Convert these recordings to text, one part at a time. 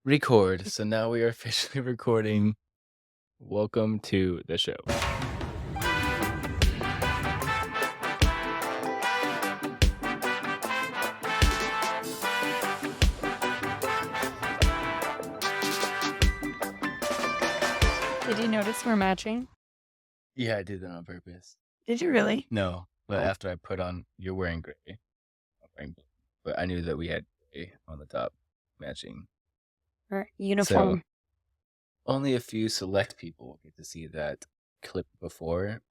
Record. So now we are officially recording. Welcome to the show. Did you notice we're matching? Yeah, I did that on purpose. Did you really? No, but Oh. after I put on, you're wearing gray. I'm wearing blue. But I knew that we had gray on the top matching. Or So uniform. only a few select people get to see that clip before.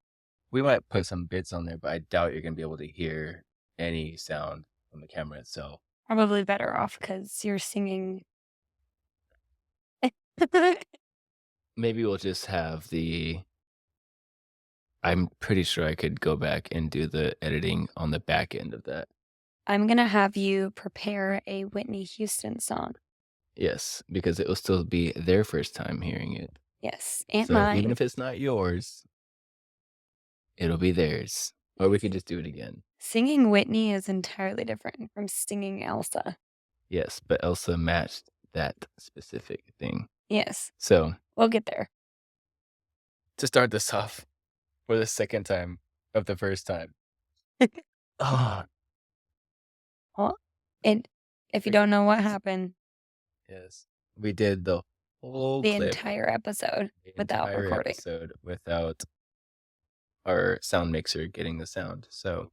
We might put some bits on there, but I doubt you're going to be able to hear any sound from the camera itself. Probably better off because you're singing. Maybe we'll just have I'm pretty sure I could go back and do the editing on the back end of that. I'm going to have you prepare a Whitney Houston song. Yes, because it will still be their first time hearing it. Yes, and So mine. even if it's not yours, it'll be theirs. Or we could just do it again. Singing Whitney is entirely different from singing Elsa. Yes, but Elsa matched that specific thing. Yes, So we'll get there. to start this off for the second time of the first time. Oh, Well, and if you don't know what happened, yes. We did the whole the clip, entire episode the without entire recording. episode without our sound mixer getting the sound. So,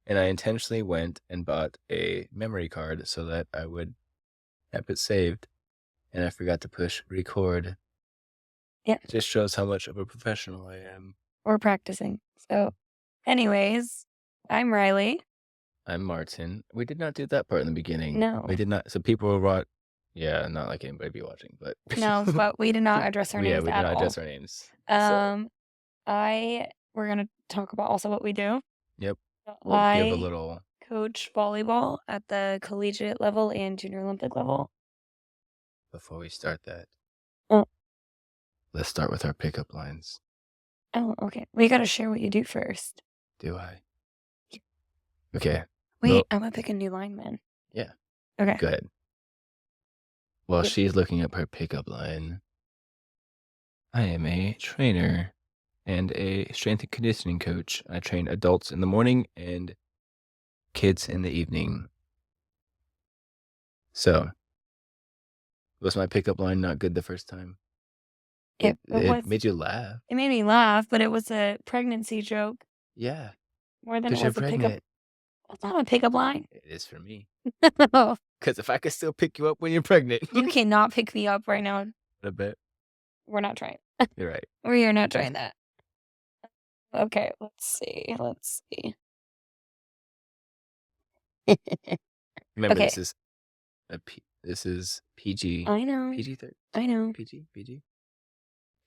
and I intentionally went and bought a memory card so that I would have it saved. And I forgot to push record. Yeah. It just shows how much of a professional I am. We're practicing. So, anyways, I'm Riley. I'm Martin. We did not do that part in the beginning. No. We did not. So people will watch. Yeah, not like anybody be watching, but No, but we did not address our names yeah, we did at not all. address our names. So, We're gonna talk about also what we do. yep. So We'll give a I little. coach volleyball at the collegiate level and junior Olympic level. Before we start that, Oh. let's start with our pickup lines. Oh, okay. We gotta share what you do first. Do I? Okay. Wait, Well, I'm gonna pick a new line, man. yeah. Okay. Good. While Yep. she's looking up her pickup line, I am a trainer and a strength and conditioning coach. I train adults in the morning and kids in the evening. So, was my pickup line not good the first time? It It made you laugh. It made me laugh, but it was a pregnancy joke Yeah, more than it because you're was a pickup. pregnant. That's not a pickup line. It is for me. No, Because if I could still pick you up when you're pregnant, you cannot pick me up right now. I bet. We're not trying. You're right. We are not trying that. Okay, let's see. Remember, Okay. this is PG. I know. PG 30. I know. PG.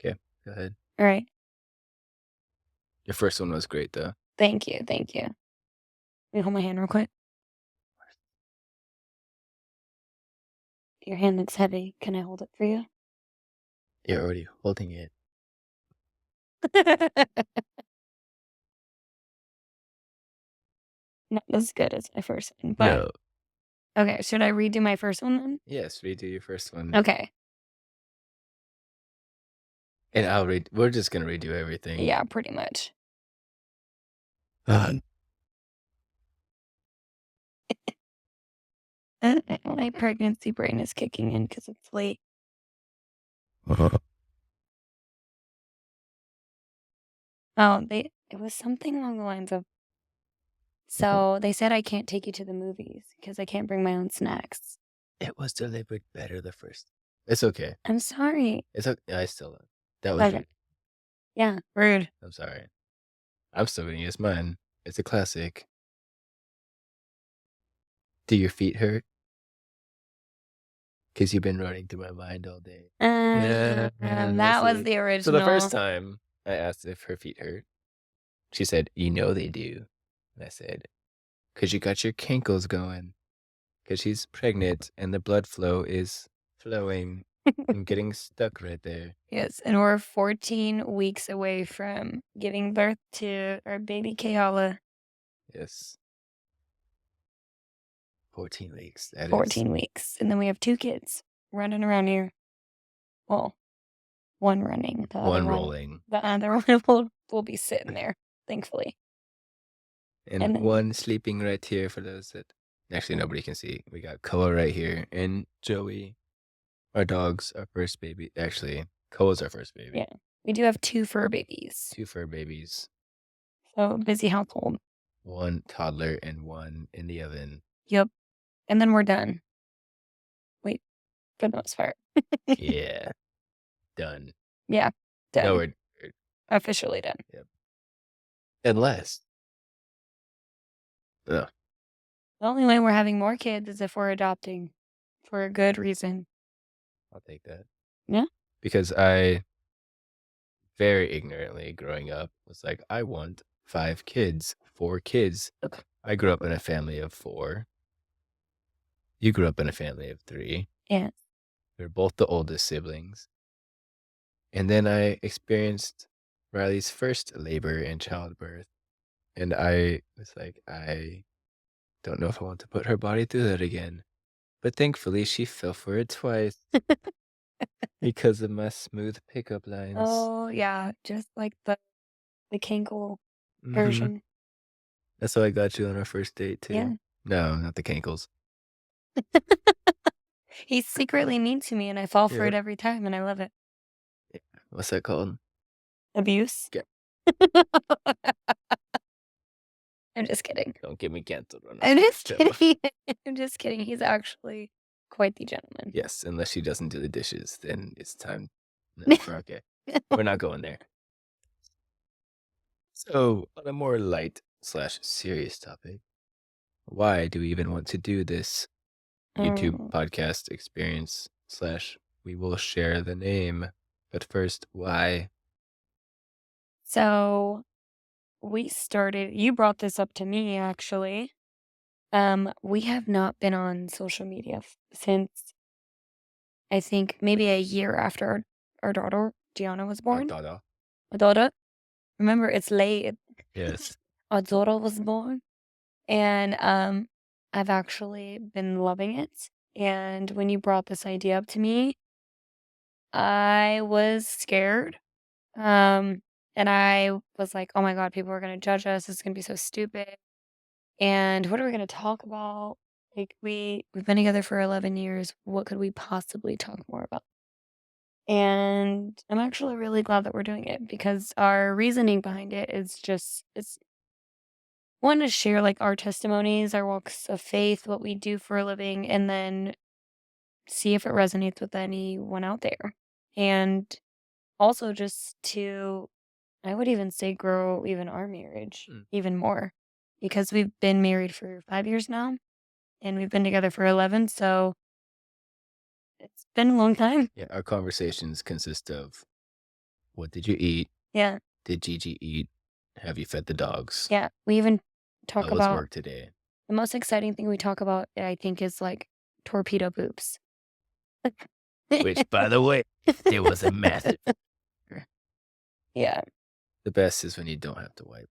Okay, go ahead. All right. Your first one was great, though. Thank you. Let me hold my hand real quick. Your hand looks heavy. Can I hold it for you? You're already holding it. Not as good as my first one, but No. okay. Should I redo my first one then? Yes, redo your first one. Okay. And I'll read. We're just gonna redo everything. Yeah, pretty much. My pregnancy brain is kicking in because it's late. Oh, it was something along the lines of. So they said I can't take you to the movies because I can't bring my own snacks. It was delivered better the first. It's okay. I'm sorry. It's okay. I still. That was Okay. rude. Yeah, rude. I'm sorry. I'm still gonna use mine. It's a classic. Do your feet hurt? Because you've been running through my mind all day. That was the original. So the first time I asked if her feet hurt, she said, "You know they do." And I said, "'Cause you got your kinkles going. 'Cause she's pregnant and the blood flow is flowing and getting stuck right there." Yes, and we're 14 weeks away from giving birth to our baby Kayala. Yes. 14 weeks. That 14 weeks. And then we have 2 kids. running around here. Well, one running, One rolling. the other one will be sitting there, thankfully. And And then, one sleeping right here for those that actually nobody can see. We got Koa right here and Joey. Our dog's our first baby. Actually, Koa's our first baby. yeah, we do have 2 fur babies. 2 fur babies. So busy household. 1 toddler and 1 in the oven. Yep. And then we're done. Wait, for the most part. Yeah. Done. Yeah, done. No, we're Officially done. yep. Unless. Ugh. The only way we're having more kids is if we're adopting for a good reason. I'll take that. Yeah. Because I very ignorantly growing up was like, I want 5 kids, 4 kids. Okay. I grew up in a family of 4. You grew up in a family of 3. Yeah. We're both the oldest siblings. And then I experienced Riley's first labor and childbirth. And I was like, I don't know if I want to put her body through that again. But thankfully, she fell for it twice because of my smooth pickup lines. Oh, yeah, just like the Kankle Mhm. version. That's how I got you on our first date, too. Yeah. No, not the cankles. He's secretly mean to me, and I fall for Yep. it every time, and I love it. What's that called? Abuse? Yeah. I'm just kidding. Don't get me canceled on I'm our just first show. kidding. I'm just kidding. He's actually quite the gentleman. Yes, unless she doesn't do the dishes, then it's time. No, we're okay. We're not going there. So, on a more light/serious topic, why do we even want to do this YouTube podcast experience / we will share the name? But first, why? So you brought this up to me, actually. We have not been on social media since, I think, maybe a year after our daughter, Gianna, was born. Dada. Our daughter. Remember, it's late. Yes. Our daughter was born. And I've actually been loving it. And when you brought this idea up to me, I was scared. And I was like, oh my God, people are going to judge us. It's going to be so stupid. And what are we going to talk about? Like, we've been together for 11 years. What could we possibly talk more about? And I'm actually really glad that we're doing it because our reasoning behind it is just, it's one to share like our testimonies, our walks of faith, what we do for a living, and then see if it resonates with anyone out there. And also just to, I would even say, grow even our marriage even more because we've been married for 5 years now and we've been together for 11. So it's been a long time. Yeah, our conversations consist of what did you eat? Yeah. Did Gigi eat? Have you fed the dogs? Yeah. We even talk How was about work today? the most exciting thing we talk about, I think, is like torpedo poops. Which, by the way, it was a massive. Yeah. The best is when you don't have to wipe.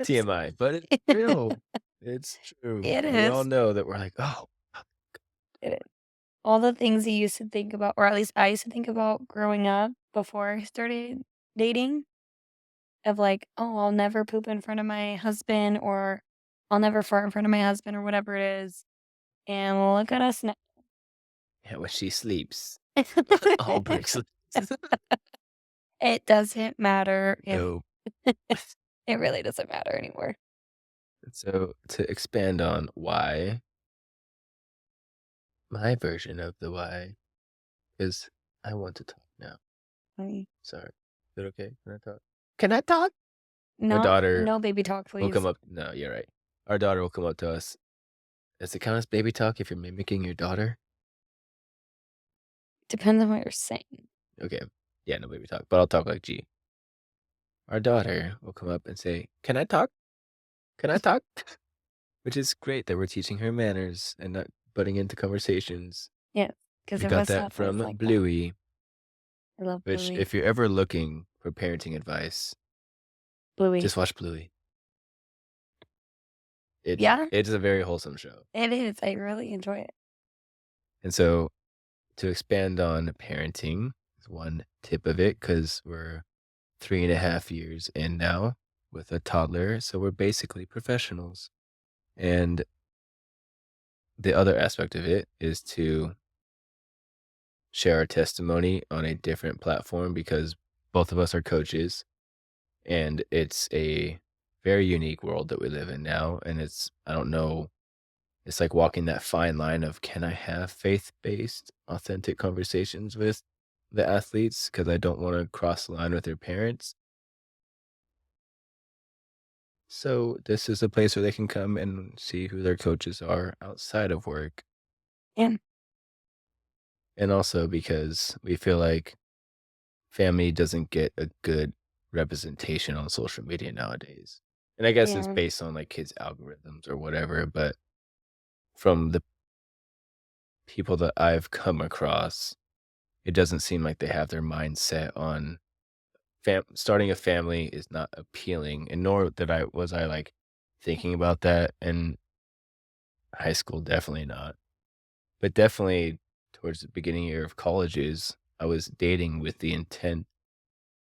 TMI, but it's real. It's true. It We all is. know that we're like, oh, It is. All the things you used to think about, or at least I used to think about growing up before I started dating, of like, oh, I'll never poop in front of my husband, or I'll never fart in front of my husband, or whatever it is. And look at us now. yeah, when she sleeps, all breaks loose. It doesn't matter. No. It really doesn't matter anymore. So to expand on why, my version of the why is I want to talk now. Sorry. Is it okay? Can I talk? Can I talk? No, daughter no baby talk, Will please. come up. No, you're right. Our daughter will come up to us. Does it count as baby talk if you're mimicking your daughter? Depends on what you're saying. Okay. Yeah, no baby talk, but I'll talk like G. Our daughter will come up and say, "Can I talk? Can I talk?" Which is great that we're teaching her manners and not butting into conversations. Yeah, because We got that from like Bluey. I love Which, Bluey. if you're ever looking for parenting advice, Bluey. just watch Bluey. Yeah? It's a very wholesome show. It is. I really enjoy it. And so to expand on parenting is one tip of it because we're 3.5 years in now with a toddler. So we're basically professionals. And the other aspect of it is to share our testimony on a different platform because both of us are coaches and it's a very unique world that we live in now. And I don't know, it's like walking that fine line of can I have faith based, authentic conversations with the athletes? Because I don't want to cross the line with their parents. So, this is a place where they can come and see who their coaches are outside of work. And And also because we feel like family doesn't get a good representation on social media nowadays. And I guess it's yeah, based on like kids' algorithms or whatever, but from the people that I've come across, it doesn't seem like they have their mind set on starting a family is not appealing, and nor that I like thinking about that in high school, definitely not. But definitely towards the beginning year of colleges, I was dating with the intent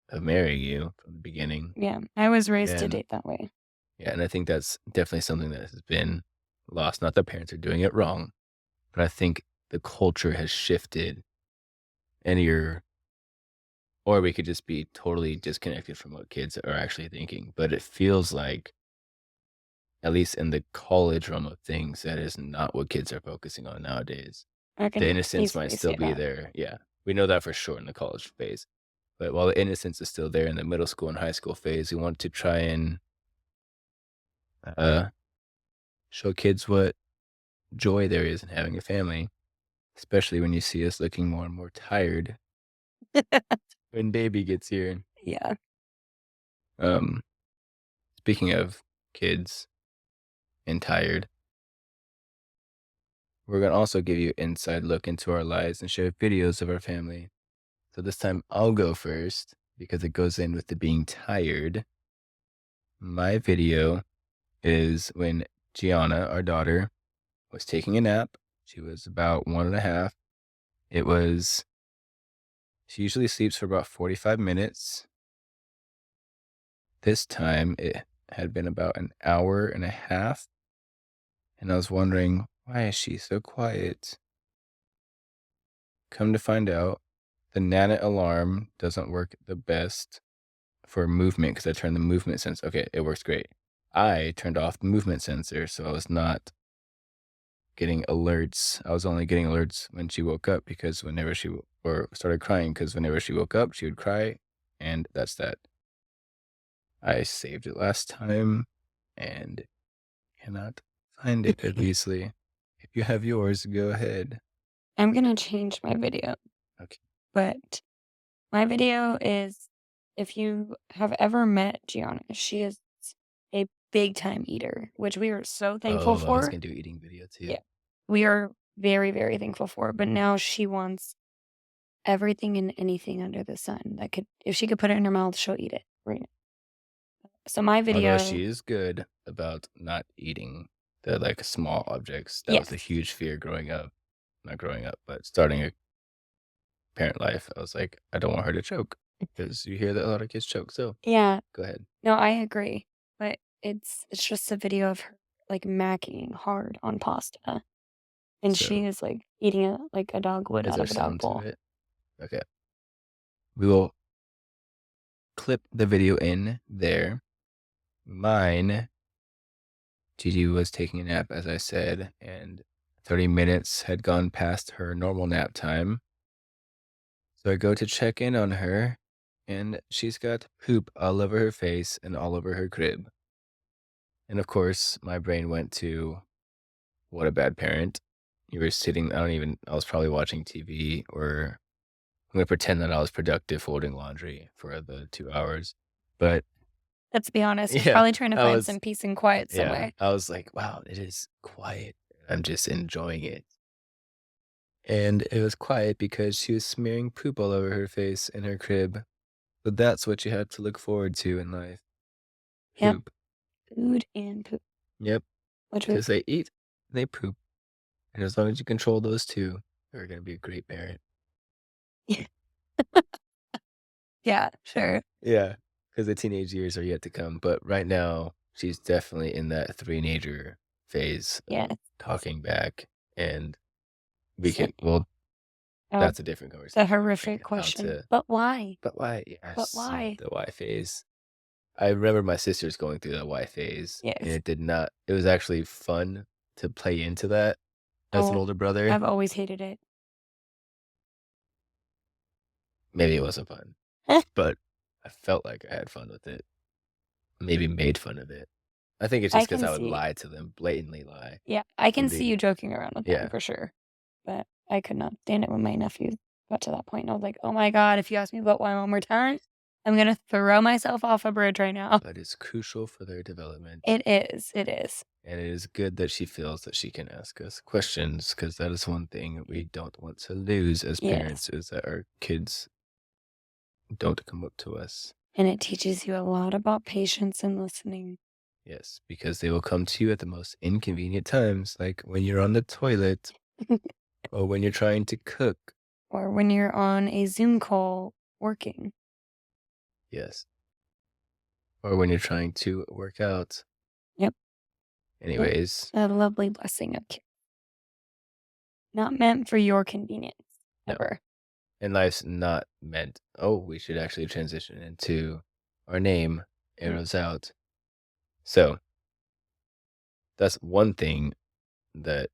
of marrying you from the beginning. yeah. I was raised to And date that way. yeah, and I think that's definitely something that has been lost. Not that parents are doing it wrong, but I think the culture has shifted and or we could just be totally disconnected from what kids are actually thinking. But it feels like, at least in the college realm of things, that is not what kids are focusing on nowadays. I The can innocence might easily still see be that. there. Yeah. We know that for sure in the college phase. But while the innocence is still there in the middle school and high school phase, we want to try and uh, show kids what joy there is in having a family, especially when you see us looking more and more tired when baby gets here. Yeah. Um, Speaking of kids and tired, we're going to also give you an inside look into our lives and share videos of our family. So this time I'll go first because it goes in with the being tired. My video is when Gianna, our daughter, was taking a nap. She was about 1.5. It was, she usually sleeps for about 45 minutes. This time it had been about an hour and a half. And I was wondering, why is she so quiet? Come to find out, the Nana alarm doesn't work the best for movement because I turned the movement sensor. Okay, it works great. I turned off the movement sensor, so I was not getting alerts. I was only getting alerts when she woke up because whenever or started crying, because whenever she woke up, she would cry, and that's that. I saved it last time and cannot find it easily. If you have yours, go ahead. I'm gonna change my video, Okay. but my video is if you have ever met Gianna, she is a big time eater, which we are so thankful Oh, I was for. gonna do eating video too. Yeah. We are very, very thankful for, but now she wants everything and anything under the sun that could if she could put it in her mouth, she'll eat it right now. So my Although video she is good about not eating the like small objects. That was a yes. huge fear growing up. Not growing up, but starting a parent life. I was like, I don't want her to choke because you hear that a lot of kids choke. So Yeah. go ahead. No, I agree, but it's just a video of her, like, macking hard on pasta, and she So is, like, eating it like a dog would is out there of a dog sound to bowl. it? Okay. We will clip the video in there. Mine, Gigi was taking a nap, as I said, and 30 minutes had gone past her normal nap time. So I go to check in on her, and she's got poop all over her face and all over her crib. And of course, my brain went to what a bad parent. You were sitting, I was probably watching TV, or I'm going to pretend that I was productive folding laundry for the 2 hours. But Let's be honest, I was yeah, probably trying to I find was, some peace and quiet yeah, somewhere. I was like, wow, it is quiet. I'm just enjoying it. And it was quiet because she was smearing poop all over her face in her crib. But that's what you have to look forward to in life. Yep, Poop. food and poop, Yep. which we Because they eat, they poop. And as long as you control those two. You're gonna be a great parent. Yeah. Yeah, sure. Yeah, because the teenage years are yet to come, but right now, she's definitely in that three-nager phase of Yes. talking back, and we So can well, oh, that's a different the conversation, horrific how question, to "But why? but why? But Yes, why?" the why phase. I remember my sisters going through that why phase, and Yes. it was actually fun to play into that as an Oh, older brother. I've always hated it. Maybe it wasn't fun, but I felt like I had fun with it, maybe made fun of it. I think it's I just because can I would see lie to them, blatantly lie, yeah, I can and see be you joking around with them yeah, for sure, but I could not stand it when my nephew got to that point, and I was like, "Oh my god, if you ask me about why one more time, I'm gonna throw myself off a bridge right now." but it's crucial for their development, It is. and it is good that she feels that she can ask us questions because that is one thing that we don't want to lose as Yes, parents is that our kids don't come up to us. and it teaches you a lot about patience and listening. Yes, because they will come to you at the most inconvenient times, like when you're on the toilet or when you're trying to cook. Or when you're on a Zoom call working. Yes. Or when you're trying to work out. Yep, Anyways, a lovely blessing of ki not meant for your convenience, no. ever. And life's not meant, oh, we should actually transition into our name, Mm, Arrows Out. So that's one thing that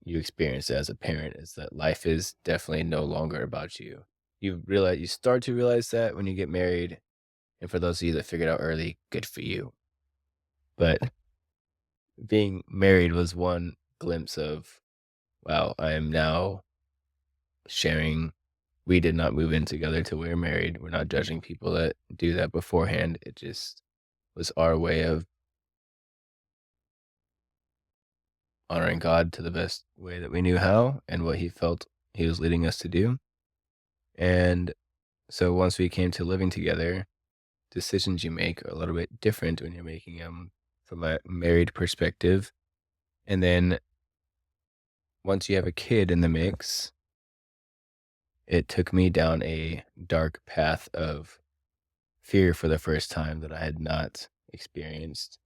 you experience as a parent is that life is definitely no longer about you. You start to realize that when you get married. And for those of you that figured out early, good for you. But being married was one glimpse of, wow, I am now sharing. We did not move in together till we were married. We're not judging people that do that beforehand. It just was our way of honoring God to the best way that we knew how and what He felt He was leading us to do. And so once we came to living together, decisions you make are a little bit different when you're making them from a married perspective. And then once you have a kid in the mix, it took me down a dark path of fear for the first time that I had not experienced.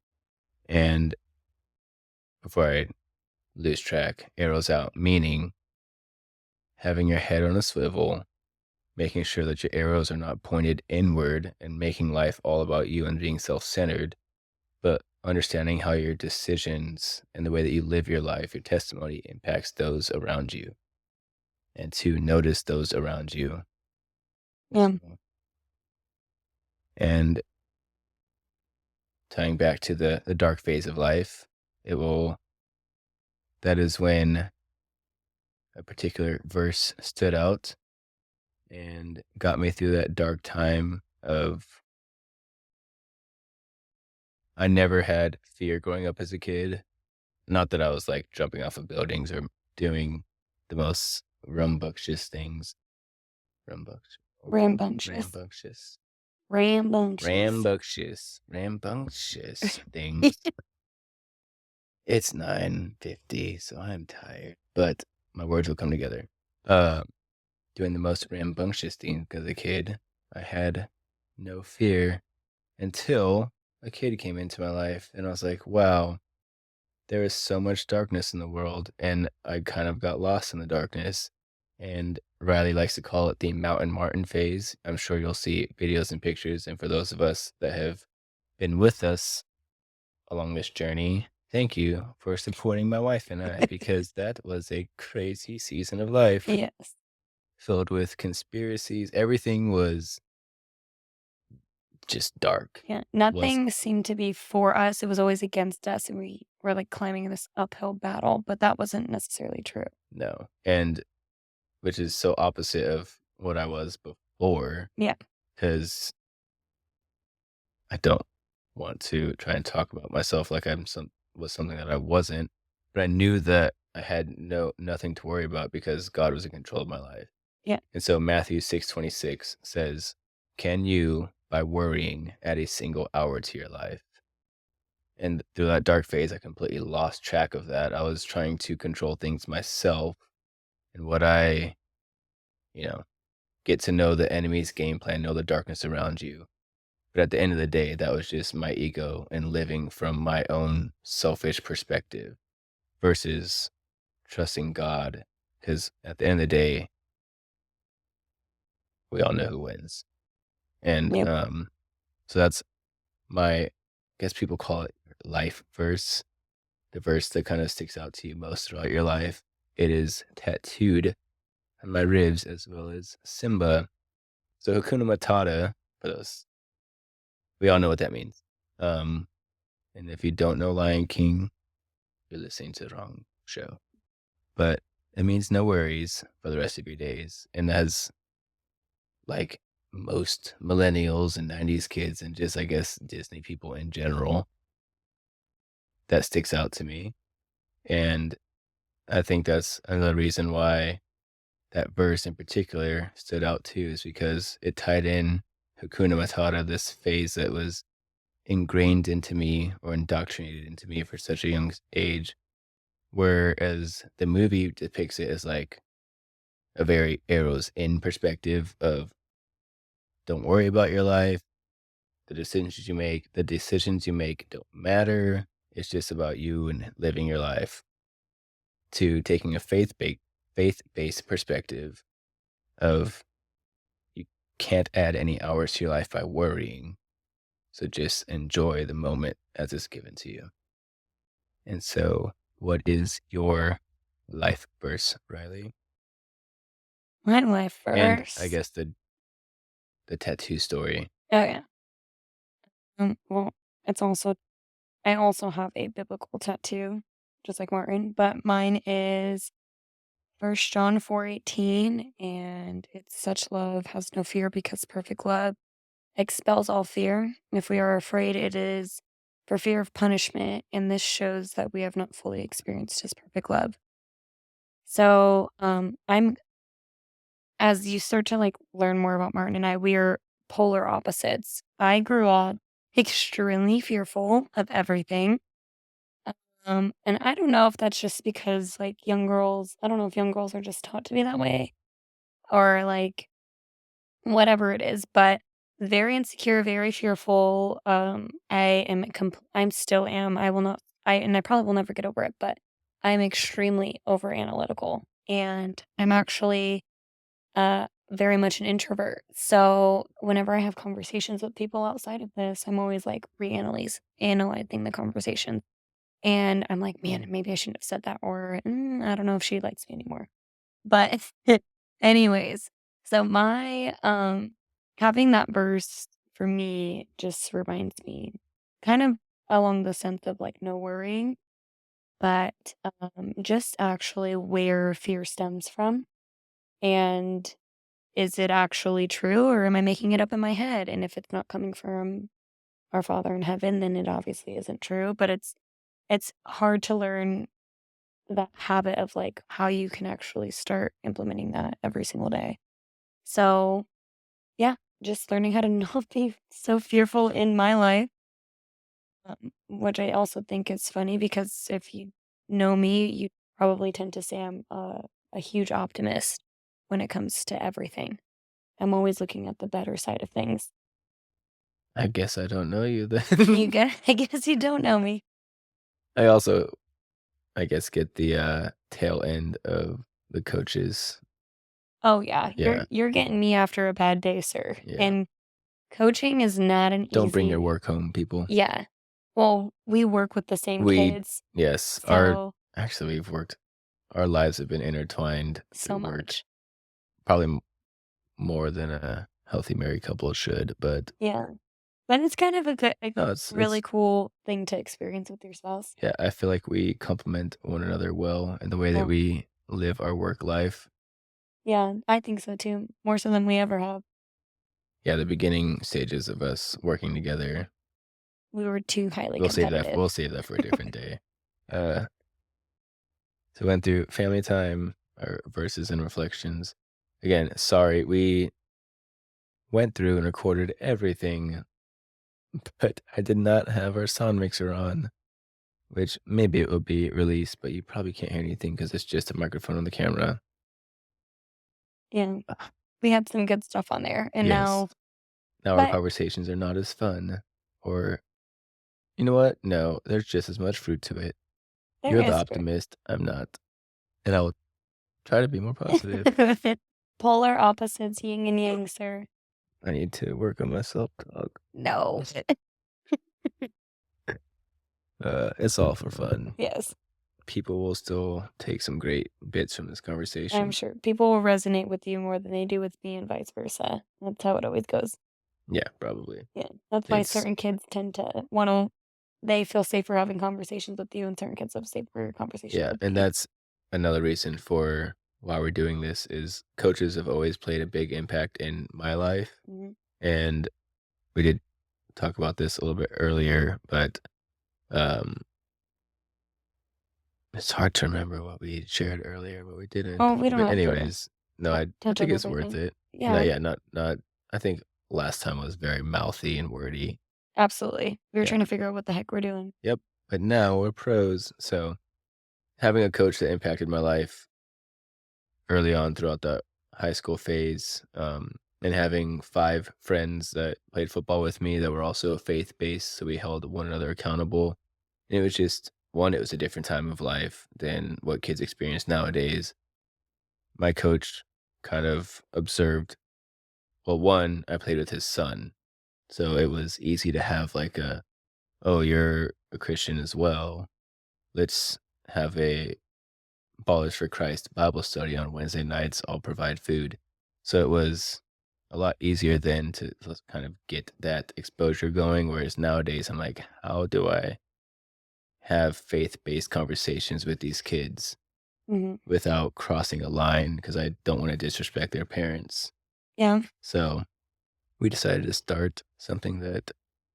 And before I lose track, arrows out, meaning having your head on a swivel, making sure that your arrows are not pointed inward and making life all about you and being self centered, but understanding how your decisions and the way that you live your life, your testimony impacts those around you, and to notice those around you as Yeah, well. And tying back to the dark phase of life, it will that is when a particular verse stood out and got me through that dark time of I never had fear growing up as a kid. Not that I was like jumping off of buildings or doing the most rambunctious things. Rambunctious. rambunctious. Rambunctious. Rambunctious. Rambunctious things. It's 9:50, so I'm tired, but my words will come together. Uh, doing the most rambunctious thing as a kid. I had no fear until a kid came into my life, and I was like, wow, there is so much darkness in the world, and I kind of got lost in the darkness. And Riley likes to call it the Mountain Martin phase. I'm sure you'll see videos and pictures, and for those of us that have been with us along this journey. Thank you for supporting my wife and I because that was a crazy season of life Yes. filled with conspiracies. Everything was just dark. Yeah, Was nothing seemed to be for us, it was always against us, and we were, like, climbing this uphill battle, but that wasn't necessarily true. no. And which is so opposite of what I was before Yeah, because I don't want to try and talk about myself like was something that I wasn't, but I knew that I had nothing to worry about because God was in control of my life. yeah, And so Matthew 6:26 says, "Can you, by worrying, add a single hour to your life?" And through that dark phase, I completely lost track of that. I was trying to control things myself and what I, you know, get to know the enemy's game plan, know the darkness around you. But at the end of the day, that was just my ego and living from my own selfish perspective versus trusting God. Because at the end of the day, we all know who wins. And Yep. so that's my, I guess people call it life verse, the verse that kind of sticks out to you most throughout your life. It is tattooed on my ribs as well as Simba. So Hakuna Matata, for those, we all know what that means. Um, and if you don't know Lion King, you're listening to the wrong show. But it means no worries for the rest of your days. And as like most millennials and 90s kids and just, I guess, Disney people in general, that sticks out to me. And I think that's another reason why that verse in particular stood out too, is because it tied in Hakuna Matata, this phase that was ingrained into me or indoctrinated into me for such a young age. Whereas the movie depicts it as like a very arrows in perspective of don't worry about your life. The decisions you make don't matter. It's just about you and living your life. To taking a faith-based perspective of you can't add any hours to your life by worrying. So just enjoy the moment as it's given to you. And so, what is your life verse, Riley? My life And I first. guess the tattoo story. Oh yeah. Well, it's also I also have a biblical tattoo, just like Martin, but mine is 1 John 4:18, and it's such love has no fear because perfect love expels all fear. If we are afraid, it is for fear of punishment, and this shows that we have not fully experienced his perfect love. So, I'm as you start to like learn more about Martin and I, we are polar opposites. I grew up extremely fearful of everything. And I don't know if that's just because like young girls, I don't know if young girls are just taught to be that way or like whatever it is, but very insecure, very fearful. I'm still am. I will not, and I probably will never get over it, but I'm extremely over analytical and I'm actually very much an introvert. So whenever I have conversations with people outside of this, I'm always like analyzing the conversation. And I'm like, man, maybe I shouldn't have said that, or I don't know if she likes me anymore. But anyways, so my having that burst for me just reminds me kind of along the sense of like no worrying, but just actually where fear stems from. And is it actually true or am I making it up in my head? And if it's not coming from our Father in heaven, then it obviously isn't true. But it's hard to learn that habit of like how you can actually start implementing that every single day. So yeah, just learning how to not be so fearful in my life, which I also think is funny because if you know me, you probably tend to say I'm a huge optimist when it comes to everything. I'm always looking at the better side of things. I guess I don't know you You then. get I guess you don't know me. I also, I guess, get the tail end of the coaches. Oh yeah, Yeah, you're getting me after a bad day, sir. yeah. And coaching is not an Don't bring your easy. work home, people. Yeah. Well, we work with the same We, kids, yes, our so actually we've worked. Our lives have been intertwined so through work, much. probably more than a healthy married couple should. But Yeah. But it's kind of a no, really it's cool thing to experience with your spouse. yeah. I feel like we complement one another well in the way that Yeah. we live our work life. Yeah, I think so too, more so than we ever have. Yeah, the beginning stages of us working together. We were too highly We'll save that. competitive. We'll save that for a different day. Uh, so we went through family time, our verses and reflections. Again, sorry, we went through and recorded everything, but I did not have our sound mixer on, which maybe it will be released, but you probably can't hear anything because it's just a microphone on the camera. Yeah. We had some good stuff on there, and Yes. now Now our but conversations are not as fun. Or, you know what? No, there's just as much fruit to it. there You're the is fruit. optimist. I'm not. And I will try to be more positive. Polar opposites, yin and yang, sir. I need to work on my self-talk. No. It's all for fun. Yes, People will still take some great bits from this I'm conversation. sure people will resonate with you more than they do with me and vice versa. That's how it always goes. Yeah, probably. Yeah, that's why Thanks. certain kids tend to wanna they feel safer having conversations with you, and certain kids have safer conversations Yeah, with and me. that's another reason for why we're doing this is coaches have always played a big impact in my life. Mhm. And we did talk about this a little bit earlier, but um it's hard to remember what we shared earlier, what we didn't. Oh, we don't But have to anyways, no, I touch think on it's worth everything. it. No, Yeah, yeah, not I think last time was very mouthy and wordy. absolutely. We were Yeah. trying to figure out what the heck we're doing. Yep. But now we're pros. So having a coach that impacted my life early on throughout the high school phase, and having 5 friends that played football with me that were also faith-based, so we held one another accountable. And it was just 1, it was a different time of life than what kids experience nowadays. My coach kind of observed well, 1, I played with his son, so it was easy to have like a, "Oh, you're a Christian as well. Let's have a Ballers for Christ Bible study on Wednesday nights. I'll provide food." So it was a lot easier then to just kind of get that exposure going. Whereas nowadays, I'm like, how do I have faith based conversations with these kids Mhm. without crossing a line? Because I don't want to disrespect their parents. Yeah, So we decided to start something that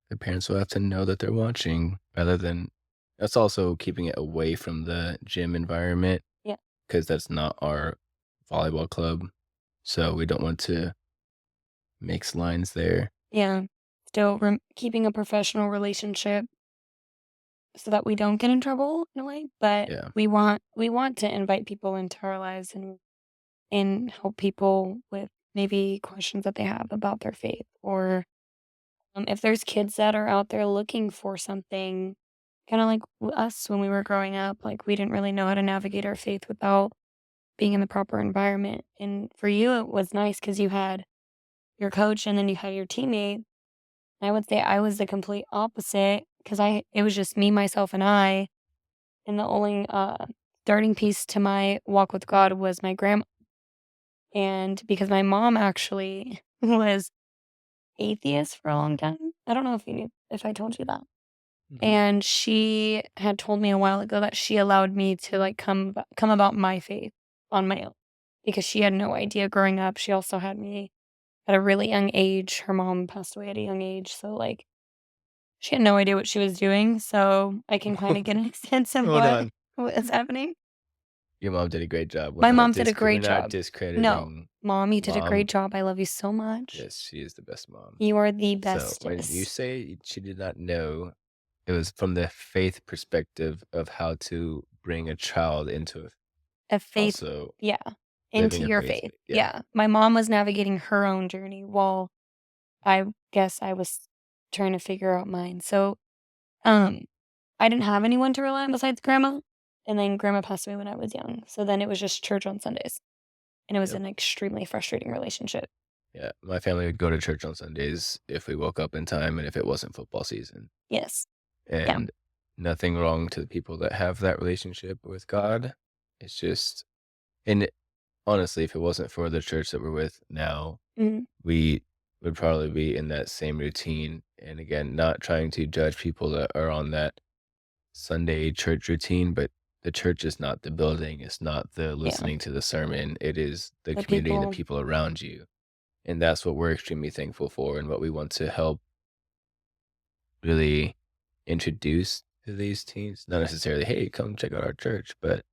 the parents will have to know that they're watching rather than that's also keeping it away from the gym environment yeah, because that's not our volleyball club. So we don't want to mix lines there. yeah. Still keeping a professional relationship so that we don't get in trouble in a way, but Yeah. we want to invite people into our lives and help people with maybe questions that they have about their faith or if there's kids that are out there looking for something, kind of like us when we were growing up, like we didn't really know how to navigate our faith without being in the proper environment. And for you, it was nice because you had your coach and then you had your teammate. I would say I was the complete opposite because it was just me, myself, and I. And the only starting piece to my walk with God was my grandma. And because my mom actually was atheist for a long time. I don't know if you knew if I told you that. Mhm. And she had told me a while ago that she allowed me to, like, come about my faith on my own because she had no idea growing up. She also had me at a really young age. Her mom passed away at a young age, so, like, she had no idea what she was doing, so I can kinda get a sense of Hold on. what is happening. Your mom did a great job. My mom did a We're great not job. No. discrediting Mom, you did a mom. great job. I love you so much. Yes, she is the best mom. You are the So when you bestest. say she did not know, it was from the faith perspective of how to bring a child into A faith also yeah, living into a your faith. faith. Yeah. Yeah, my mom was navigating her own journey while I guess I was trying to figure out mine. So, um, I didn't have anyone to rely on besides grandma, and then grandma passed away when I was young. So then it was just church on Sundays, and it was Yep. an extremely frustrating relationship. Yeah. My family would go to church on Sundays if we woke up in time and if it wasn't football season. Yes. Yeah. And nothing wrong to the people that have that relationship with God. It's just, and honestly, if it wasn't for the church that we're with now, Mhm. we would probably be in that same routine. And again, not trying to judge people that are on that Sunday church routine, but the church is not the building, it's not the Yeah. listening to the sermon, it is the The community and the people people around you. And that's what we're extremely thankful for and what we want to help really introduce to these teens. Not necessarily, hey, come check out our church, but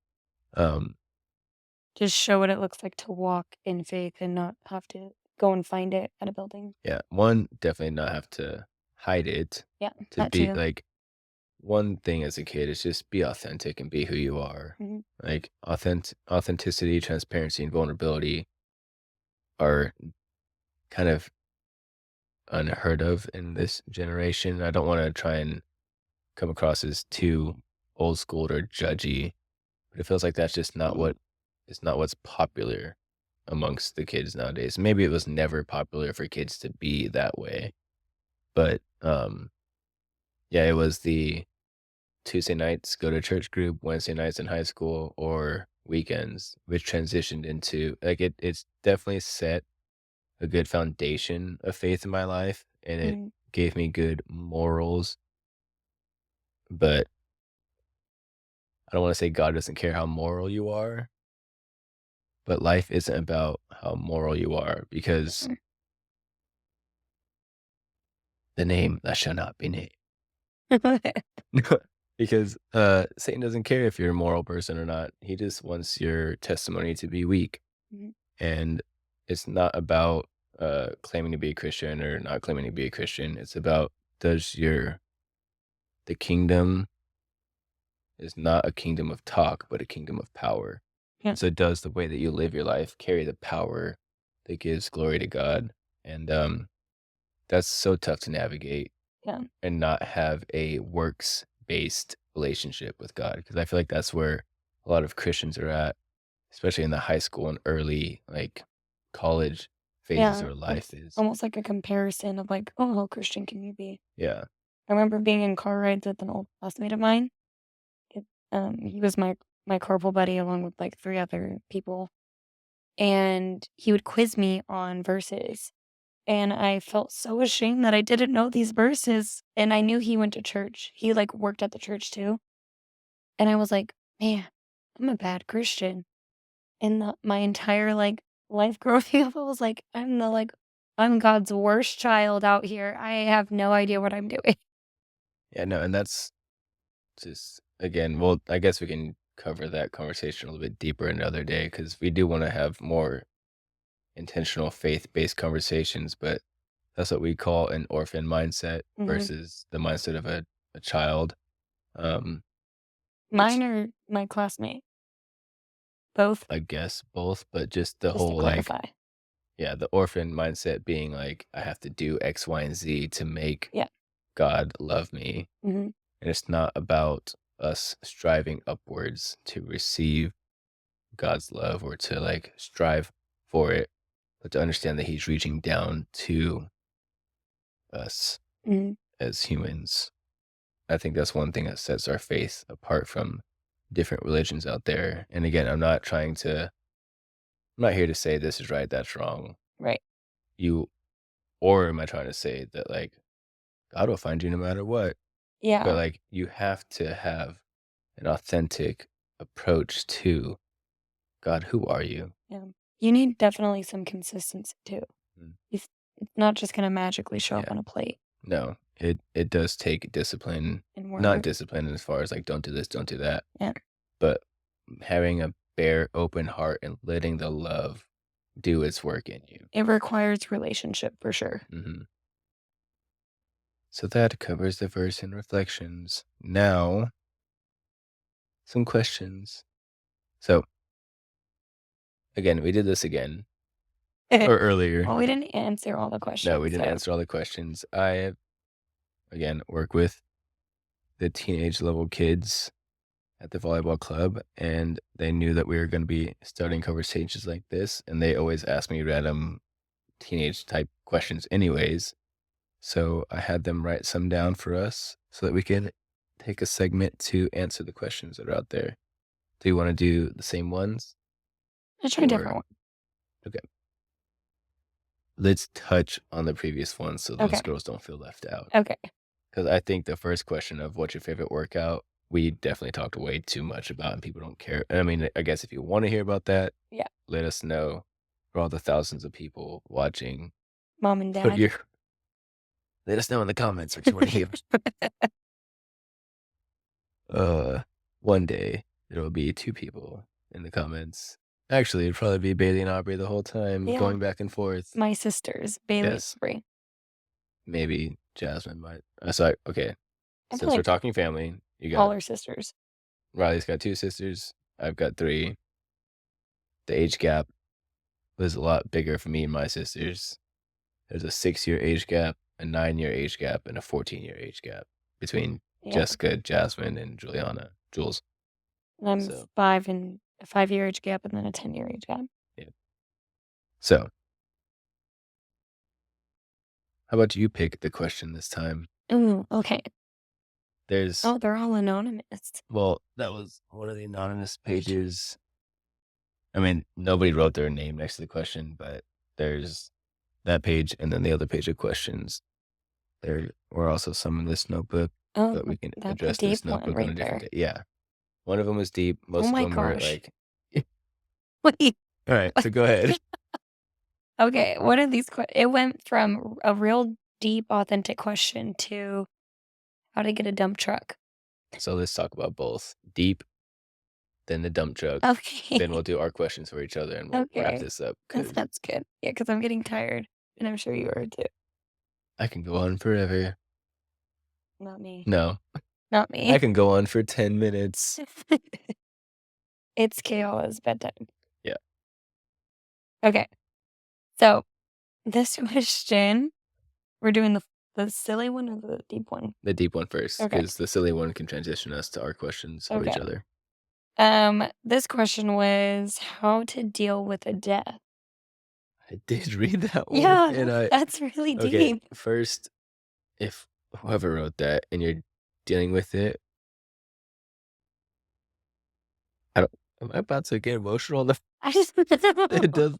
um, just show what it looks like to walk in faith and not have to go and find it at a building. yeah, one, definitely not have to hide it. Yeah, To that be too. like one thing as a kid is just be authentic and be who you are. Mhm. Like authenticity, transparency, and vulnerability are kind of unheard of in this generation. I don't want to try and come across as too old school or judgy, but it feels like that's just not what it's not what's popular amongst the kids nowadays. Maybe it was never popular for kids to be that way, but yeah, it was the Tuesday nights go to church group, Wednesday nights in high school, or weekends, which transitioned into like it's definitely set a good foundation of faith in my life, and it Mhm. gave me good morals. But I don't want to say God doesn't care how moral you are, but life isn't about how moral you are because Mhm. the name that shall not be named. Because Satan doesn't care if you're a moral person or not. He just wants your testimony to be weak. Mhm. And it's not about claiming to be a Christian or not claiming to be a Christian. It's about does your the kingdom is not a kingdom of talk, but a kingdom of power. Yeah, And so does the way that you live your life carry the power that gives glory to God? And that's so tough to navigate yeah, and not have a works based relationship with God. Because I feel like that's where a lot of Christians are at, especially in the high school and early like college phases yeah. of their life It's is almost like a comparison of like, oh, how Christian can you be? yeah. I remember being in car rides with an old classmate of mine. It, he was my carpool buddy along with like three other people, and he would quiz me on verses. And I felt so ashamed that I didn't know these verses. And I knew he went to church. He like worked at the church too. And I was like, man, I'm a bad Christian. And my entire like life growing up, I was like, I'm God's worst child out here. I have no idea what I'm doing. Yeah, no, and that's just again, well, I guess we can cover that conversation a little bit deeper another day because we do want to have more intentional faith-based conversations, but that's what we call an orphan mindset Hmm. versus the mindset of a child. Um, Mine which or my classmate, both, I guess both, but just the just to whole like, clarify. yeah, the orphan mindset being like, I have to do X, Y, and Z to make Yeah. God love me. Hmm. And it's not about us striving upwards to receive God's love or to like strive for it, but to understand that He's reaching down to us Hmm. as humans. I think that's one thing that sets our faith apart from different religions out there. And again, I'm not here to say this is right, that's wrong. Right. You, or am I trying to say that like God will find you no matter what? But Yeah. like you have to have an authentic approach to God, who are you? Yeah. You need definitely some consistency too. Mm, It's not just gonna magically show up yeah, on a plate no, it does take discipline, and not work. discipline as far as like don't do this, don't do that, Yeah. but having a bare, open heart and letting the love do its work in you. It requires relationship for sure. Hmm. So that covers the verse and reflections. Now, some questions. So again, we did this again or earlier. Well, we didn't answer all the No, we questions, didn't so answer all the questions. I again work with the teenage level kids at the volleyball club, and they knew that we were going to be starting conversations like this, and they always ask me random teenage type questions, anyways. So I had them write some down for us so that we could take a segment to answer the questions that are out there. Do you want to do the same ones? let's try a different Or, one. okay, let's touch on the previous ones so those Okay. girls don't feel left out. Okay. Because I think the first question of what's your favorite workout, we definitely talked way too much about and people don't care. I mean, I guess if you want to hear about that, Yeah. let us know. For all the thousands of people watching, Mom and put dad. your let us know in the comments what you want to hear. One day there will be two people in the comments. Actually, it'd probably be Bailey and Aubrey the whole time, Yeah. going back and forth. My sisters, Bailey and Yes, Brie. maybe Jasmine might. So, okay, I feel since we're like talking family, you all got our sisters. Riley's got two sisters. I've got three. The age gap was a lot bigger for me and my sisters. There's a 6-year age gap, a 9-year age gap, and a 14-year age gap between Yeah. Jessica, Jasmine, and Jules. I'm So, 5 and a 5-year age gap and then a 10-year age gap. yeah. So, how about you pick the question this time? Ooh, okay. There's Oh, they're all anonymous. Well, that was one of the anonymous pages. I mean, nobody wrote their name next to the question, but there's that page and then the other page of questions. There were also some in this notebook, Oh, but we can that's a address deep this one notebook on right a different there. day. Yeah. One of them was deep. Oh Most of my them were gosh. like, Wait. all right, so go ahead. Okay, what are these it went from a real deep, authentic question to how to get a dump truck. So let's talk about both deep, then the dump truck. Okay. Then we'll do our questions for each other and we'll wrap Okay. this up That because sounds good. Yeah, because 'cause I'm getting tired, and I'm sure you are too. I can go on forever. Not me. No, Not I me. can go on for 10 minutes. It's Kayla's bedtime. Yeah. Okay. So, this question, we're doing the silly one or the deep one? The deep one first, Okay. because the silly one can transition us to our questions for Okay. each other. This question was how to deal with a death. I did read that one, Yeah, and that's really okay, deep. first, if whoever wrote that and you're dealing with it, I don't am I about to get emotional? I just It does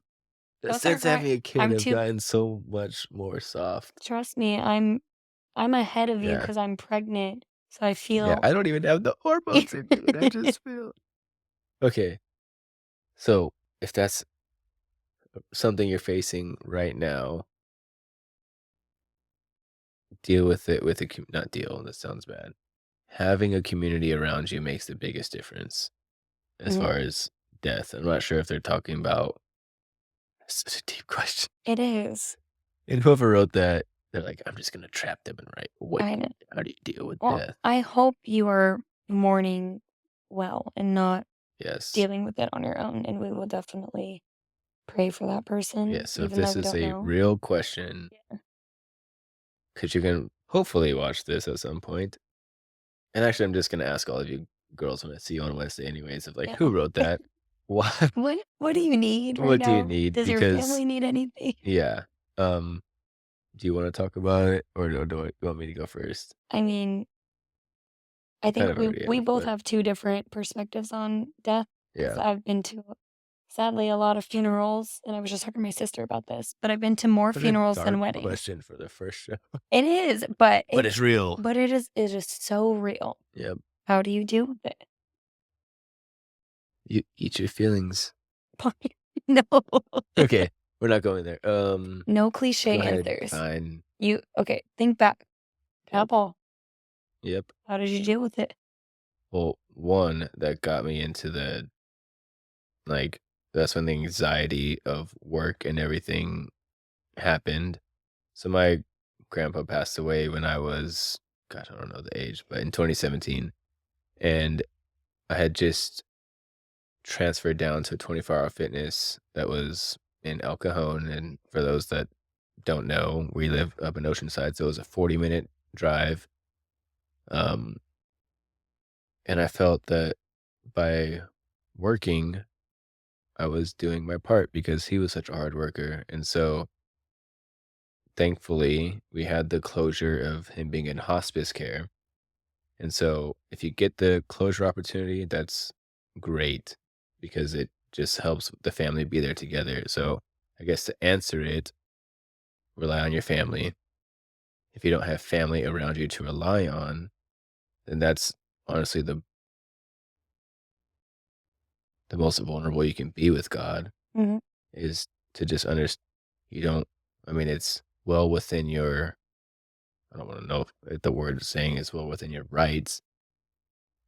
don't start since crying. having a kid, I'm I've too gotten so much more soft. trust me, I'm ahead of you Yeah. because 'cause I'm pregnant, so I Yeah, feel I don't even have the hormones in me, and I just feel okay, so if that's something you're facing right now, deal with it with a not deal, that sounds bad. Having a community around you makes the biggest difference as Mhm. far as death. I'm not sure if they're talking about such a deep question. It is. And whoever wrote that, they're like, I'm just gonna trap them and write what I know. how do you deal with Well, death? I hope you are mourning well and not Yes. dealing with it on your own, and we will definitely pray for that person, Yes. So if even though this we is don't a know. real question, Yeah. because you can hopefully watch this at some point. And actually I'm just gonna ask all of you girls when I see you on Wednesday anyways of like, Yeah. who wrote that? Why What do you need right what do you now? need? Does your Because family need anything? yeah. Um Do you wanna talk about it, or do you want me to go first? I mean, I I kind think of we already we have, both but have 2 different perspectives on death because 'cause yeah. I've been to, sadly, a lot of funerals, and I was just talking to my sister about this, but I've been to more What a funerals than dark weddings. question for the first show. It is, but But it's real. it is so real. Yep. How do you deal with it? You eat your feelings. No. Okay, we're not going there. No Go cliche ahead, answers. fine. Okay, think back. Yep, Apple, yep. how did you deal with it? Well, one that got me into like, that's when the anxiety of work and everything happened. So my grandpa passed away when I was, gosh, I don't know the age, but in 2017, and I had just transferred down to 24-hour fitness that was in El Cajon. And for those that don't know, we live up in Oceanside, so it was a 40-minute drive. Um, and I felt that by working, I was doing my part because he was such a hard worker. And so thankfully, we had the closure of him being in hospice care. And so if you get the closure opportunity, that's great because it just helps the family be there together. So I guess to answer it, rely on your family. If you don't have family around you to rely on, then that's honestly the most vulnerable you can be with God Mhm. is to just understand you don't, I mean, it's well within your, I don't want to know if the word is saying is well within your rights,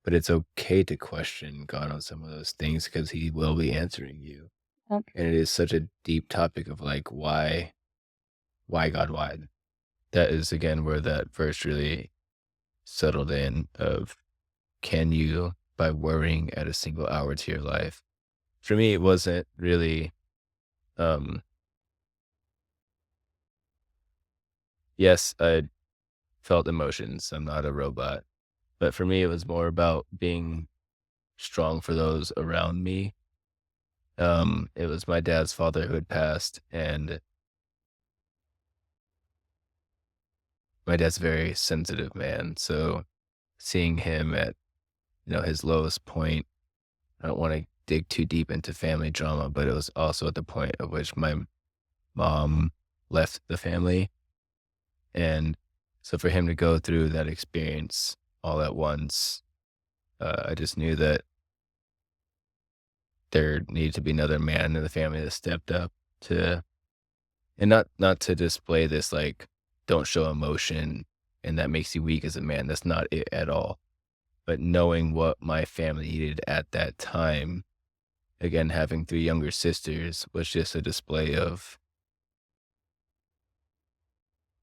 but it's okay to question God on some of those things because he will be answering you. Yep. And it is such a deep topic of like, why God, why? That is again where that verse really settled in of can you, by worrying, add a single hour to your life? For me, it wasn't really Um, yes, I felt emotions. I'm not a robot. But for me, it was more about being strong for those around me. It was my dad's father who had passed, and my dad's a very sensitive man. So seeing him at, his lowest point, I don't want to dig too deep into family drama, but it was also at the point at which my mom left the family. And so for him to go through that experience all at once, I just knew that there needed to be another man in the family that stepped up to, and not to display this like don't show emotion and that makes you weak as a man. That's not it at all. But knowing what my family needed at that time, again having three younger sisters was just a display of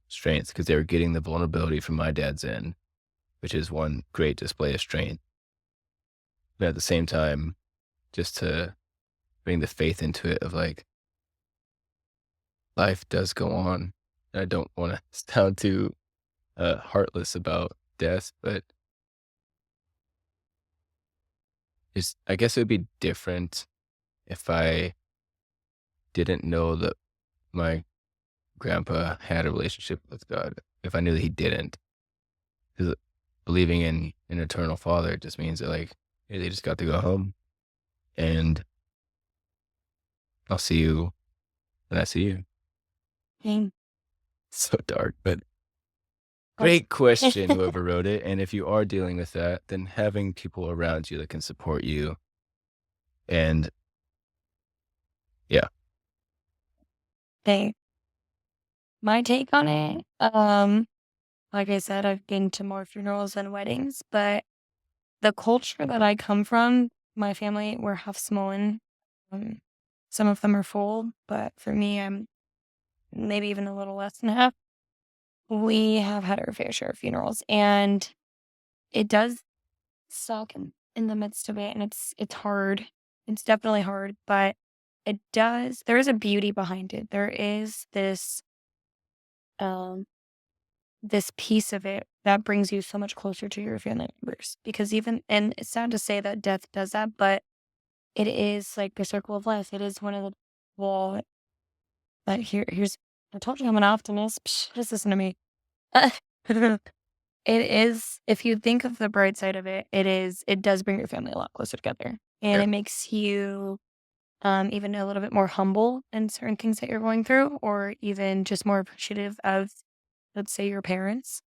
strength because they were getting the vulnerability from my dad's end, which is one great display of strength. But at the same time, just to bring the faith into it of like life does go on. I don't want to sound too heartless about death, but I guess it would be different if I didn't know that my grandpa had a relationship with God. If I knew that he didn't, because believing in an eternal Father just means that like, hey, they just got to go home, and I'll see you when I see you. Dang. So dark, but That's great question, whoever wrote it. And if you are dealing with that, then having people around you that can support you. And yeah, dang. My take on it, like I said, I've been to more funerals than weddings, but the culture that I come from, my family, we're half Samoan. Um, some of them are full, but for me, I'm maybe even a little less than half. We have had our fair share of funerals, and it does suck in the midst of it, and it's hard. It's definitely hard, but there is a beauty behind it. There is um this piece of it that brings you so much closer to your family members, because even, and it's sad to say that death does that, but it is like the circle of life. It is one of the, well, here's, I told you I'm an optimist. Psh, just listen to me. It is, if you think of the bright side of it, it does bring your family a lot closer together. And yeah, it makes you even a little bit more humble in certain things that you're going through, or even just more appreciative of, let's say, your parents,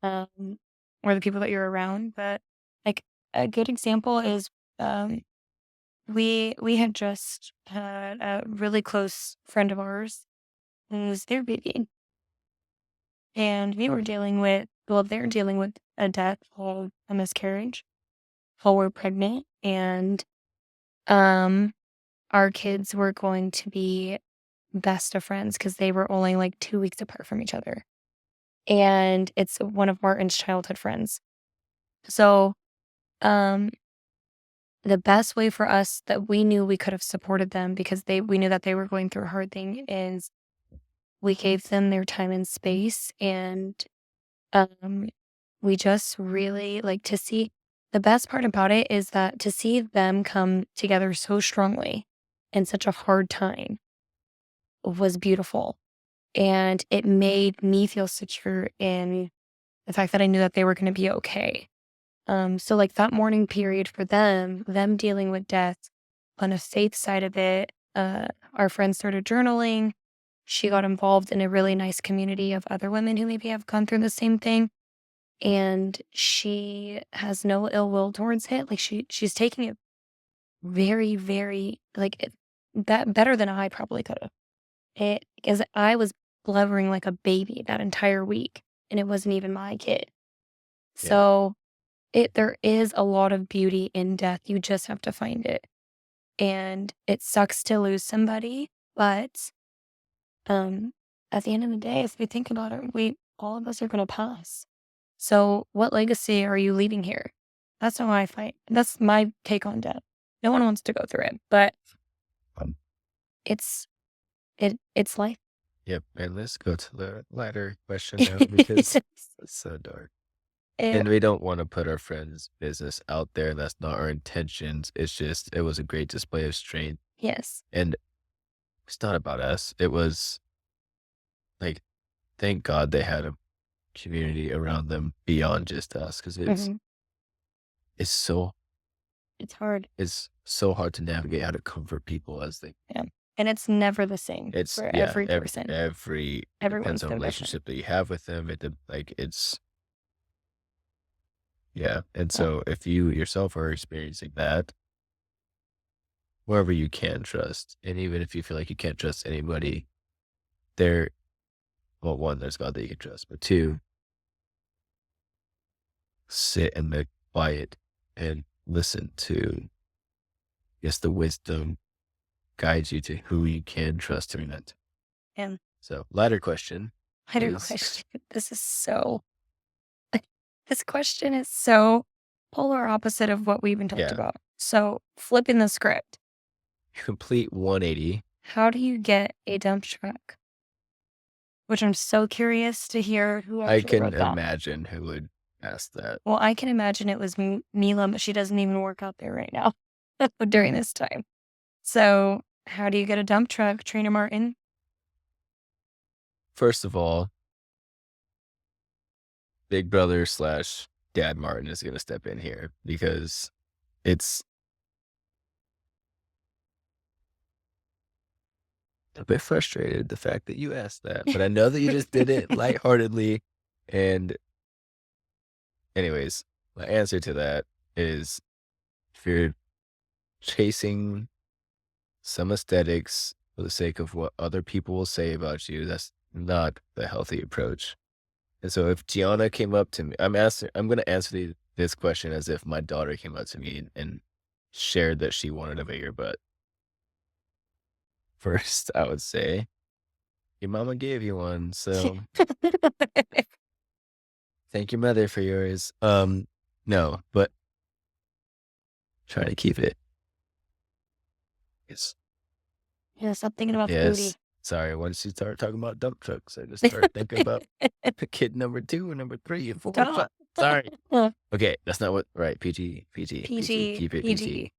um, or the people that you're around. But like a good example is, um, we had just had a really close friend of ours who's their baby, and they're dealing with a death called a miscarriage while we're pregnant, and um, our kids were going to be best of friends because they were only like 2 weeks apart from each other, and it's one of Martin's childhood friends. So, um, the best way for us that we knew we could have supported them, because we knew that they were going through a hard thing, is we gave them their time and space, and um we just really like to see, the best part about it is that to see them come together so strongly in such a hard time was beautiful, and it made me feel secure in the fact that I knew that they were going to be okay. So like that mourning period for them dealing with death on a faith side of it, our friend started journaling. She got involved in a really nice community of other women who maybe have gone through the same thing. And she has no ill will towards it. Like she's taking it very, very like that better than I probably could have. It, because I was blubbering like a baby that entire week, and it wasn't even my kid. yeah, So there is a lot of beauty in death. You just have to find it. And it sucks to lose somebody, but um at the end of the day, if we think about it, we all of us are gonna pass. So what legacy are you leaving here? That's how I fight. That's my take on death. No one wants to go through it, but um, it's It's life. Yep, and let's go to the lighter question now because it's so dark. It And we don't wanna put our friend's business out there, that's not our intentions, it's just it was a great display of strength, yes. and it's not about us, it was, like, thank God they had a community around them beyond just us, because Mhm. it's so It's hard. it's so hard to navigate how to comfort people as they Yeah. And it's never the same it's for yeah, every person. every depends Everyone's on the so different. relationship that you have with them, it's yeah, and Yeah. so if you yourself are experiencing that, whoever you can trust, and even if you feel like you can't trust anybody, there well, 1, there's God that you can trust, but 2, sit and be quiet and listen to, yes, the wisdom guides you to who you can trust or not. And So, latter question lighter is question. This is so this question is so polar opposite of what we even talked yeah, about. So flipping the script. complete 180. How do you get a dump truck? Which I'm so curious to hear who I actually can wrote that. imagine who would ask that. Well, I can imagine it was Mila, but she doesn't even work out there right now during this time. So, how do you get a dump truck, Trainer Martin? First of all, big brother slash dad Martin is gonna step in here because it's a bit frustrated the fact that you asked that, but I know that you just did it lightheartedly. And anyways, my answer to that is if you're chasing some aesthetics for the sake of what other people will say about you, that's not the healthy approach. And so if Gianna came up to me, I'm gonna answer this question as if my daughter came up to me and shared that she wanted a bigger butt. First, I would say, your mama gave you one, so thank your mother for yours. No, but try to keep it. Yes. Yeah, stop thinking about the Yes. booty. Sorry, once you start talking about dump trucks, I just start thinking about kid number 2 and number 3 and 4 and 5. Stop. Sorry. Okay, that's not what right, PG, PG, PG, PG, keep it PG. PG.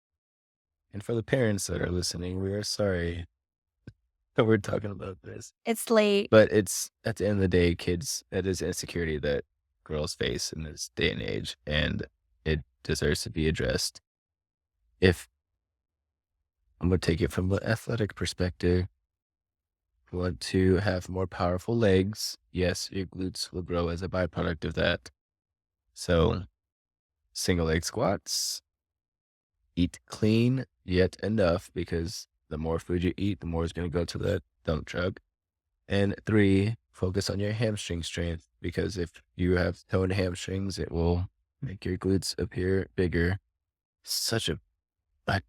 And for the parents that are listening, we are sorry that we're talking about this. It's late. But it's at the end of the day, kids, that is insecurity that girls face in this day and age, and it deserves to be addressed. If I'm gonna take it from an athletic perspective, if you want to have more powerful legs, yes, your glutes will grow as a byproduct of that. So, single leg squats, eat clean, yet enough, because the more food you eat, the more is gonna go to the dump truck. And 3, focus on your hamstring strength, because if you have toned hamstrings, it will make your glutes appear bigger. Such a I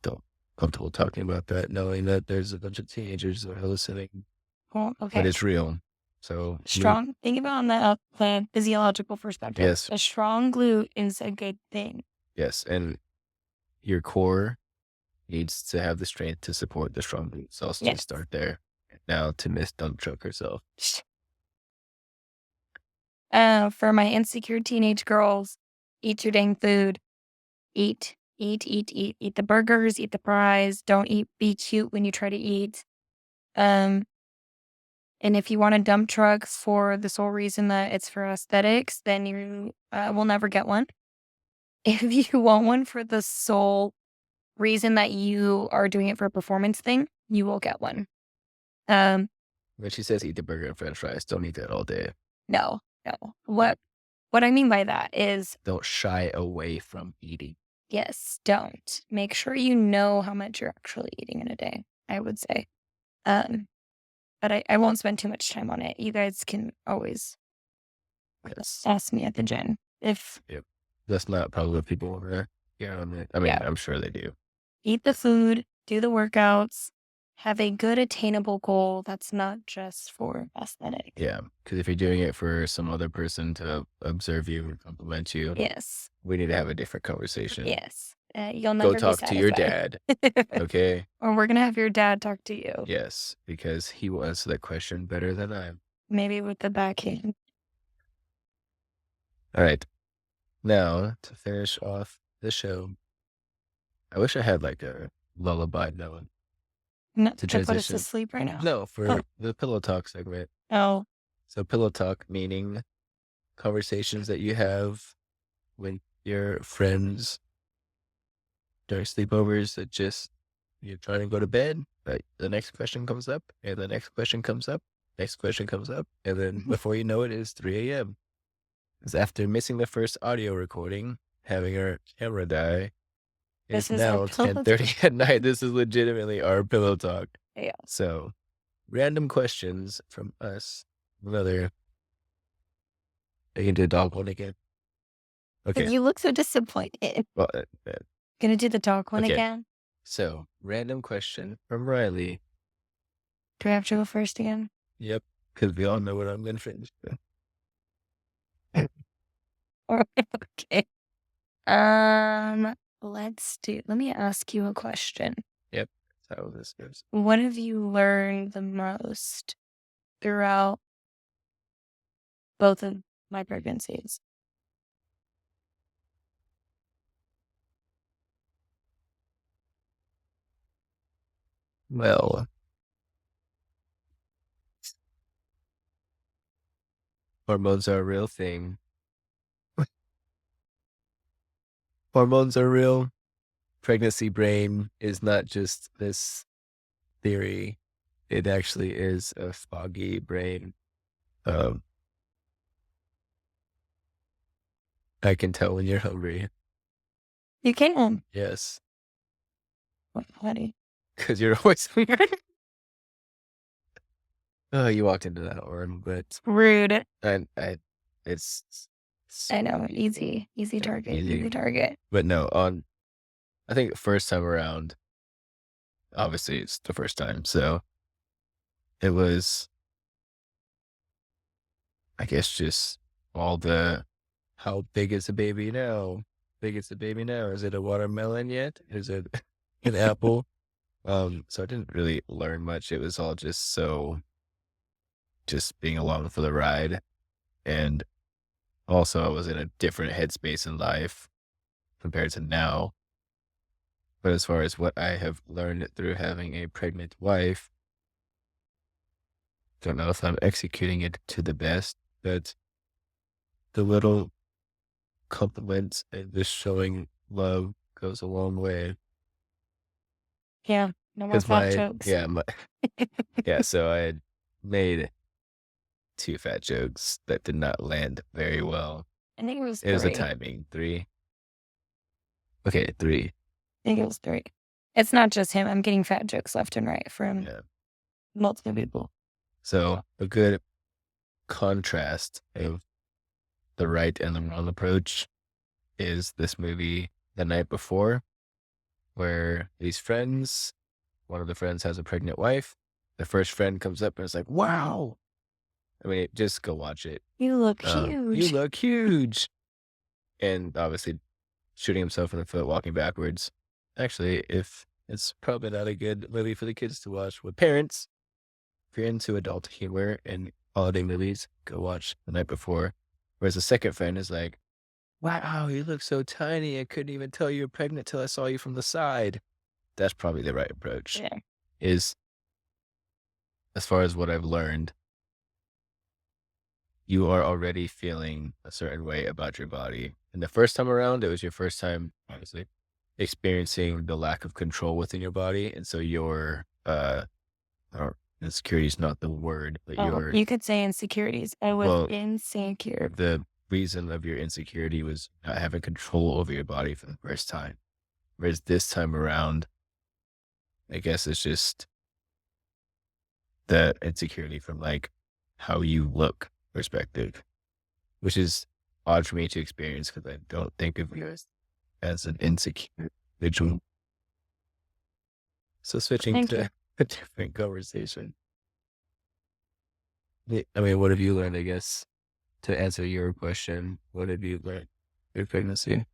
don't comfortable talking about that, knowing that there's a bunch of teenagers that are listening, Well, but okay. it's real. So me, Strong. Think about on the physiological perspective. yes, A strong glute is a good thing. yes, and your core needs to have the strength to support the strong glutes. I'll just Yes. start there. Now to Miss Dump Truck herself. For my insecure teenage girls, eat your dang food. Eat, eat, eat, eat. Eat the burgers, eat the fries. Don't eat. Be cute when you try to eat. Um, and if you want a dump truck for the sole reason that it's for aesthetics, then you will never get one. If you want one for the sole reason that you are doing it for a performance thing, you will get one. Um, When she says eat the burger and french fries, don't eat that all day. no, no. What I mean by that is, Don't shy away from eating. yes, don't. Make sure you know how much you're actually eating in a day, I would say. Um, but I won't spend too much time on it. You guys can always Yes. ask me at the gym if, Yep. That's not probably what people want to hear on it. I mean, yeah, I'm sure they do. eat the food, do the workouts, have a good attainable goal that's not just for aesthetic. Yeah. Because if you're doing it for some other person to observe you or compliment you, Yes, we need to have a different conversation. yes. You'll Go never be talk to your satisfied. dad, okay? Or we're gonna have your dad talk to you, Yes, because he will answer that question better than I am. maybe with the backhand. Alright, now to finish off the show, I wish I had, like, a lullaby note No, to to put us to transition. sleep right now. No, Oh, for the pillow talk segment. oh, So pillow talk meaning conversations that you have with your friends during sleepovers that just you're trying to go to bed, but the next question comes up, and the next question comes up, next question comes up, and then before you know it, it's 3 a.m. Because after missing the first audio recording, having our camera die, this it's is our now pillow. 10:30 at night. This is legitimately our pillow talk. Yeah. So, random questions from us. Another. I can do a dog one again. Okay. You look so disappointed. Well, Gonna do the dog one okay. again? So, random question from Riley. Do I have to go first again? Yep, because we all know what I'm going to finish with. Or okay. Let me ask you a question. Yep, that's how this goes. What have you learned the most throughout both of my pregnancies? Well, hormones are a real thing. Hormones are real. Pregnancy brain is not just this theory. It actually is a foggy brain. Um, I can tell when you're hungry. You can. Yes, What, honey? because you're always hungry. Oh, you walked into that one, but Rude. it's, it's I know. Easy. Easy target. easy. Easy target. But no, I think the first time around, obviously it's the first time, so it was, I guess, just all the how big is the baby now? Big is the baby now? Is it a watermelon yet? Is it an apple? So I didn't really learn much. It was all just being along for the ride. And also I was in a different headspace in life compared to now. But as far as what I have learned through having a pregnant wife, don't know if I'm executing it to the best, but the little compliments and just showing love goes a long way. Yeah. No more Because fat jokes. yeah, so I had made 2 fat jokes that did not land very well. I think it was It was a 3. timing. 3? Okay, 3. I think it was 3. It's not just him. I'm getting fat jokes left and right from Yeah. multiple people. So a good contrast of the right and the wrong approach is this movie The Night Before, where these friends, one of the friends has a pregnant wife. The first friend comes up and is like, "Wow." I mean, just go watch it. You look You huge. look huge. And obviously shooting himself in the foot, walking backwards. Actually, if it's probably not a good movie for the kids to watch with parents. If you're into adult humor and holiday movies, go watch The Night Before. Whereas the second friend is like, "Wow, you look so tiny. I couldn't even tell you were pregnant till I saw you from the side." That's probably the right approach. Yeah. Is as far as what I've learned, you are already feeling a certain way about your body. And the first time around, it was your first time, obviously, experiencing the lack of control within your body. And so your, or insecurity is not the word, but Oh, your, you could say insecurities. I was well, insecure. the reason of your insecurity was not having control over your body for the first time. Whereas this time around, I guess it's just the insecurity from like how you look perspective, which is odd for me to experience because I don't think of you as an insecure individual. So switching Thank you. to a different conversation. I mean, what have you learned, I guess, to answer your question? What have you learned through pregnancy?